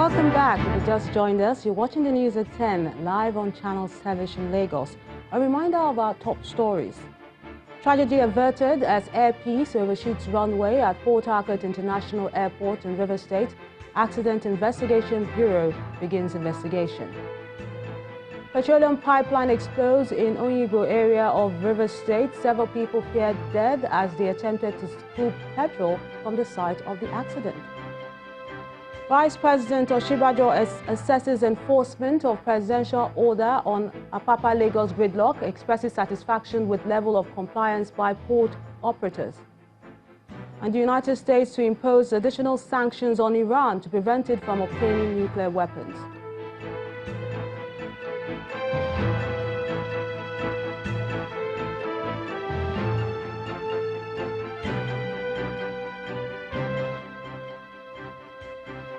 Welcome back. If you just joined us, you're watching the news at 10, live on Channels Television Lagos. A reminder of our top stories. Tragedy averted as Air Peace overshoots runway at Port Harcourt International Airport in River State. Accident Investigation Bureau begins investigation. Petroleum pipeline explodes in Onyibo area of River State. Several people feared dead as they attempted to scoop petrol from the site of the accident. Vice President Oshimhole assesses enforcement of presidential order on Apapa Lagos gridlock, expresses satisfaction with level of compliance by port operators. And the United States to impose additional sanctions on Iran to prevent it from obtaining nuclear weapons.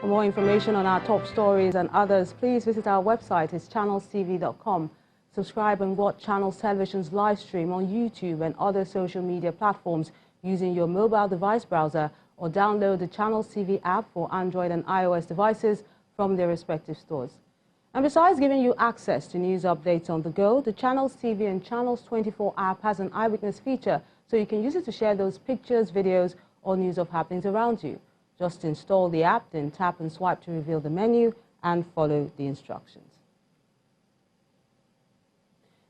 For more information on our top stories and others, please visit our website. It's channelstv.com. Subscribe and watch Channels Television's live stream on YouTube and other social media platforms using your mobile device browser, or download the Channels TV app for Android and iOS devices from their respective stores. And besides giving you access to news updates on the go, the Channels TV and Channels 24 app has an eyewitness feature, so you can use it to share those pictures, videos, or news of happenings around you. Just install the app, then tap and swipe to reveal the menu and follow the instructions.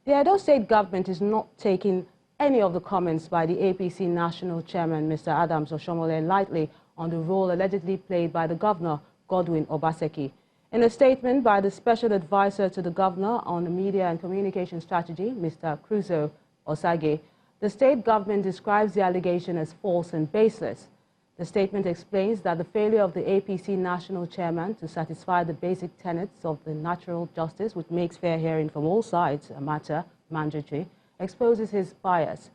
The Edo State government is not taking any of the comments by the APC National Chairman, Mr. Adams Oshimhole, lightly on the role allegedly played by the Governor, Godwin Obaseki. In a statement by the Special Advisor to the Governor on the Media and Communication Strategy, Mr. Cruzo Osage, the state government describes the allegation as false and baseless. The statement explains that the failure of the APC National Chairman to satisfy the basic tenets of the natural justice, which makes fair hearing from all sides a matter mandatory, exposes his bias.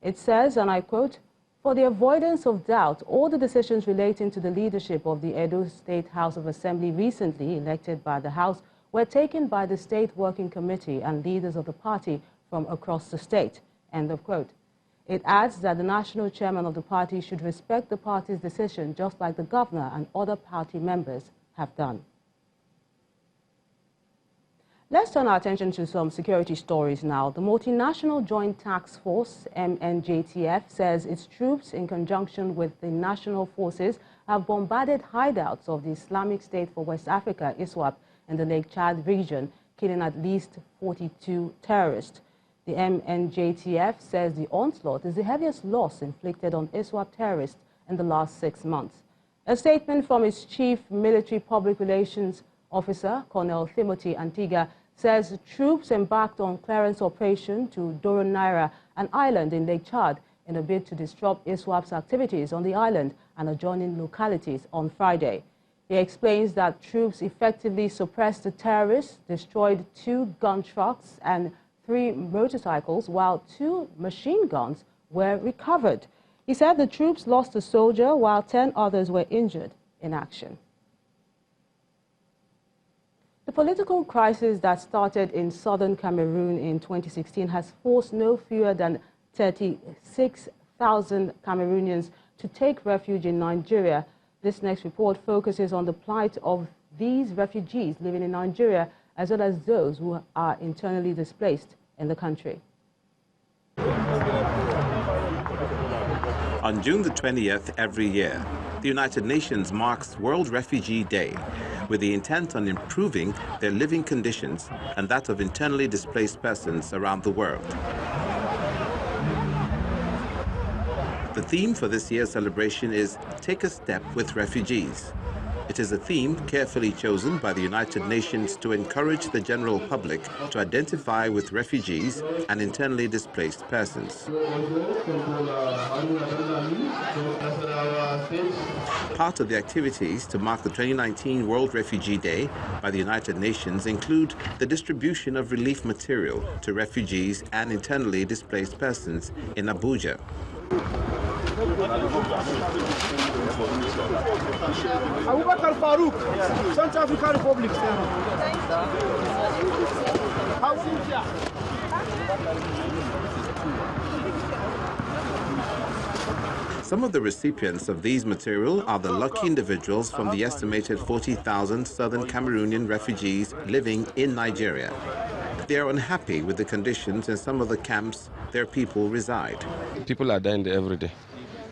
It says, and I quote, "For the avoidance of doubt, all the decisions relating to the leadership of the Edo State House of Assembly recently elected by the House were taken by the State Working Committee and leaders of the party from across the state." End of quote. It adds that the national chairman of the party should respect the party's decision, just like the governor and other party members have done. Let's turn our attention to some security stories now. The Multinational Joint Task Force, MNJTF, says its troops, in conjunction with the national forces, have bombarded hideouts of the Islamic State for West Africa, ISWAP, in the Lake Chad region, killing at least 42 terrorists. The MNJTF says the onslaught is the heaviest loss inflicted on ISWAP terrorists in the last 6 months. A statement from its Chief Military Public Relations Officer, Colonel Timothy Antiga, says troops embarked on clearance operation to Doron Naira, an island in Lake Chad, in a bid to disrupt ISWAP's activities on the island and adjoining localities on Friday. He explains that troops effectively suppressed the terrorists, destroyed 2 gun trucks and 3 motorcycles, while 2 machine guns were recovered. He said the troops lost a soldier while 10 others were injured in action. The political crisis that started in southern Cameroon in 2016 has forced no fewer than 36,000 Cameroonians to take refuge in Nigeria. This next report focuses on the plight of these refugees living in Nigeria, as well as those who are internally displaced in the country. On June the 20th every year, the United Nations marks World Refugee Day with the intent on improving their living conditions and that of internally displaced persons around the world. The theme for this year's celebration is Take a Step with Refugees. It is a theme carefully chosen by the United Nations to encourage the general public to identify with refugees and internally displaced persons. Part of the activities to mark the 2019 World Refugee Day by the United Nations include the distribution of relief material to refugees and internally displaced persons in Abuja. Abubakar Farouk, Central African Republic. Some of the recipients of these material are the lucky individuals from the estimated 40,000 southern Cameroonian refugees living in Nigeria. They are unhappy with the conditions in some of the camps their people reside. People are dying there every day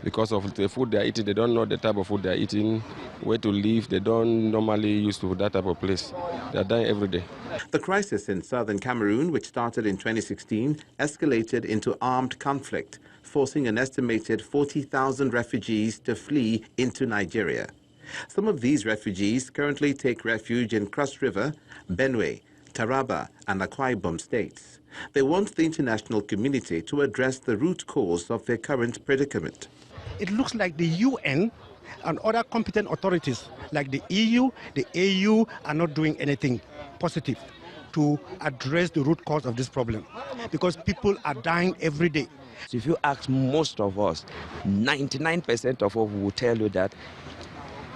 because of the food they are eating. They don't know the type of food they are eating, where to live. They don't normally used to that type of place. They are dying every day. The crisis in southern Cameroon, which started in 2016, escalated into armed conflict, forcing an estimated 40,000 refugees to flee into Nigeria. Some of these refugees currently take refuge in Cross River, Benue, Taraba, and Akwa Ibom states. They want the international community to address the root cause of their current predicament. It looks like the UN and other competent authorities like the EU, the AU are not doing anything positive to address the root cause of this problem, because people are dying every day. So if you ask most of us, 99% of us will tell you that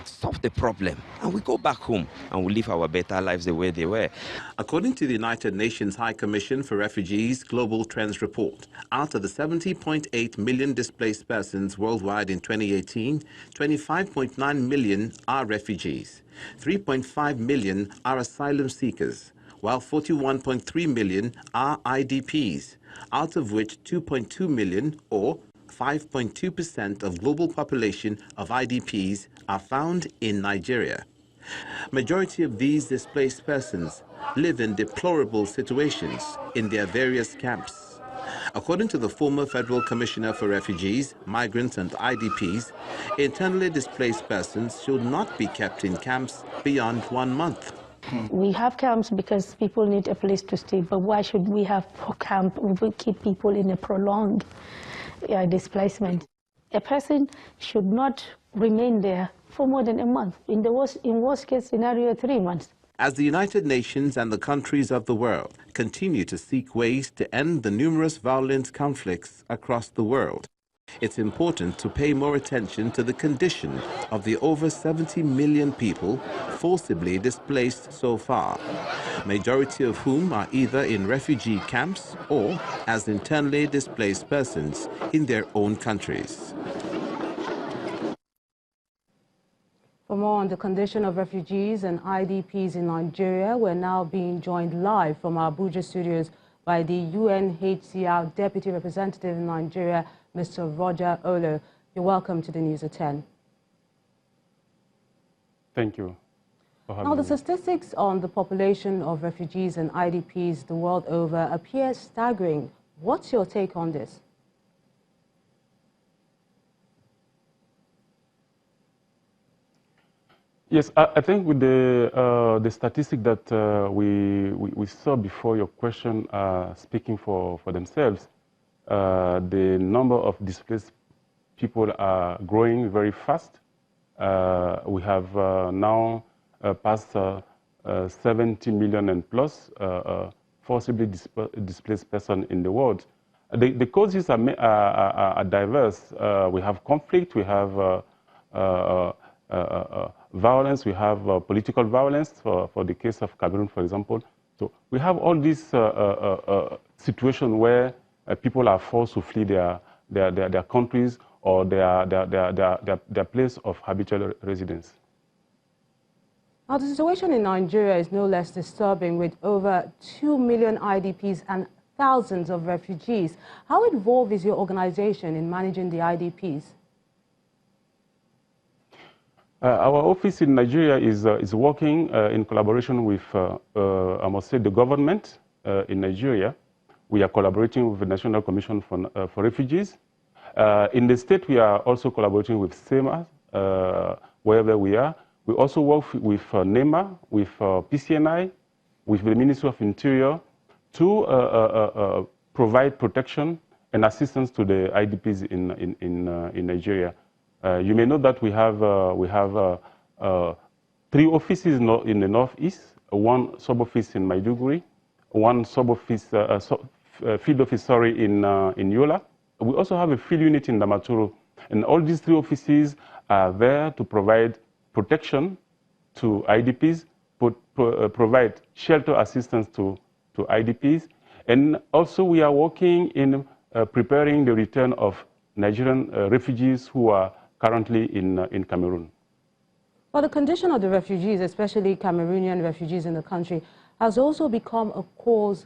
solve the problem and we go back home and we live our better lives the way they were. According to the United Nations High Commission for Refugees Global Trends Report, out of the 70.8 million displaced persons worldwide in 2018, 25.9 million are refugees, 3.5 million are asylum seekers, while 41.3 million are IDPs, out of which 2.2 million, or 5.2% of global population of IDPs, are found in Nigeria. Majority of these displaced persons live in deplorable situations in their various camps. According to the former Federal Commissioner for Refugees, Migrants and IDPs, internally displaced persons should not be kept in camps beyond 1 month. We have camps because people need a place to stay, but why should we have camp? We will keep people in a prolonged displacement. A person should not remain there for more than a month. In worst case scenario, 3 months. As the United Nations and the countries of the world continue to seek ways to end the numerous violent conflicts across the world, it's important to pay more attention to the condition of the over 70 million people forcibly displaced so far, majority of whom are either in refugee camps or as internally displaced persons in their own countries. For more on the condition of refugees and IDPs in Nigeria, we're now being joined live from our Abuja studios by the UNHCR Deputy Representative in Nigeria, Mr. Roger Olo. You're welcome to the News at 10. Thank you for having Now, the me. statistics on the population of refugees and IDPs the world over appear staggering. What's your take on this? Yes, I think with the statistic that we saw before your question speaking for themselves, the number of displaced people are growing very fast. We have now passed 70 million and plus forcibly displaced persons in the world. The causes are diverse. We have conflict, we have violence, we have political violence for the case of Cameroon, for example. So we have all these situations where people are forced to flee their countries or their place of habitual residence. Now, the situation in Nigeria is no less disturbing, with over 2 million IDPs and thousands of refugees. How involved is your organization in managing the IDPs? Our office in Nigeria is working in collaboration with, I must say, the government in Nigeria. We are collaborating with the National Commission for Refugees. In the state, we are also collaborating with SEMA, wherever we are. We also work with NEMA, with PCNI, with the Ministry of Interior to provide protection and assistance to the IDPs in Nigeria. You may know that we have 3 offices in the northeast, 1 sub-office in Maiduguri, 1 sub-office, field office, in Yola. We also have a field unit in Damaturu. And all these 3 offices are there to provide protection to IDPs, provide shelter assistance to IDPs. And also we are working in preparing the return of Nigerian refugees who are currently in Cameroon. Well, the condition of the refugees, especially Cameroonian refugees in the country, has also become a cause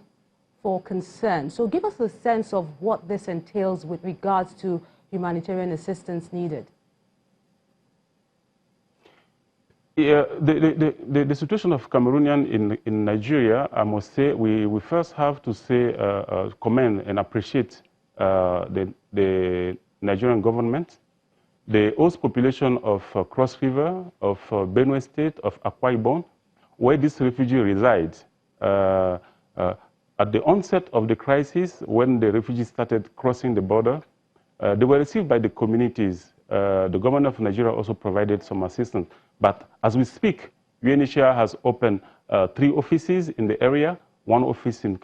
for concern. So give us a sense of what this entails with regards to humanitarian assistance needed. Yeah, the situation of Cameroonian in Nigeria, I must say, we first have to say, commend and appreciate the Nigerian government, the host population of Cross River, of Benue State, of Akwa Ibom, where this refugee resides. At the onset of the crisis, when the refugees started crossing the border, they were received by the communities. The government of Nigeria also provided some assistance. But as we speak, UNHCR has opened 3 offices in the area, 1 office in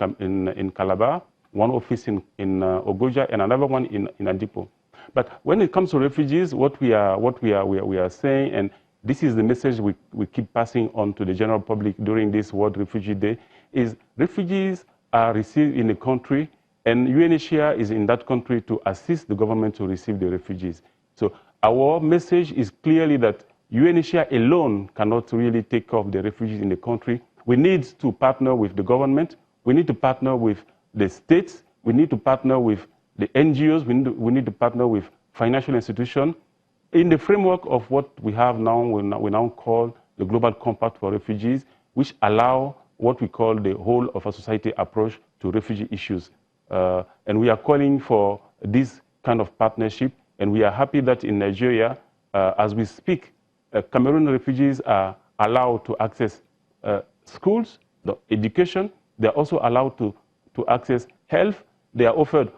Calabar, 1 office in Ogoja, and another one in Adipo. But when it comes to refugees, what we are saying, and this is the message we keep passing on to the general public during this World Refugee Day, is refugees are received in the country, and UNHCR is in that country to assist the government to receive the refugees. So our message is clearly that UNHCR alone cannot really take care of the refugees in the country. We need to partner with the government. We need to partner with the states. We need to partner with the NGOs. We need to partner with financial institutions in the framework of what we have now, we now call the Global Compact for Refugees, which allow what we call the whole of a society approach to refugee issues. And we are calling for this kind of partnership, and we are happy that in Nigeria, as we speak, Cameroon refugees are allowed to access schools, the education. They are also allowed to access health. They are offered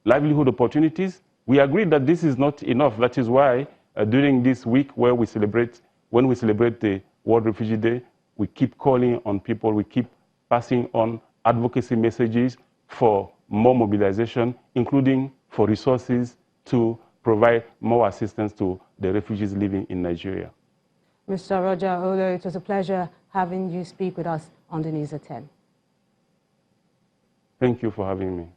livelihood opportunities. We agree that this is not enough. That is why during this week when we celebrate the World Refugee Day, we keep calling on people, we keep passing on advocacy messages for more mobilization, including for resources to provide more assistance to the refugees living in Nigeria. Mr. Roger Olo, it was a pleasure having you speak with us on the News at 10. Thank you for having me.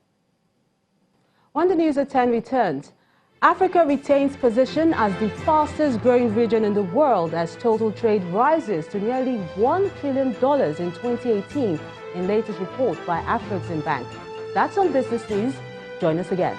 When the News at 10 returns, Africa retains position as the fastest growing region in the world as total trade rises to nearly $1 trillion in 2018 in latest report by Afreximbank. That's on Business News. Join us again.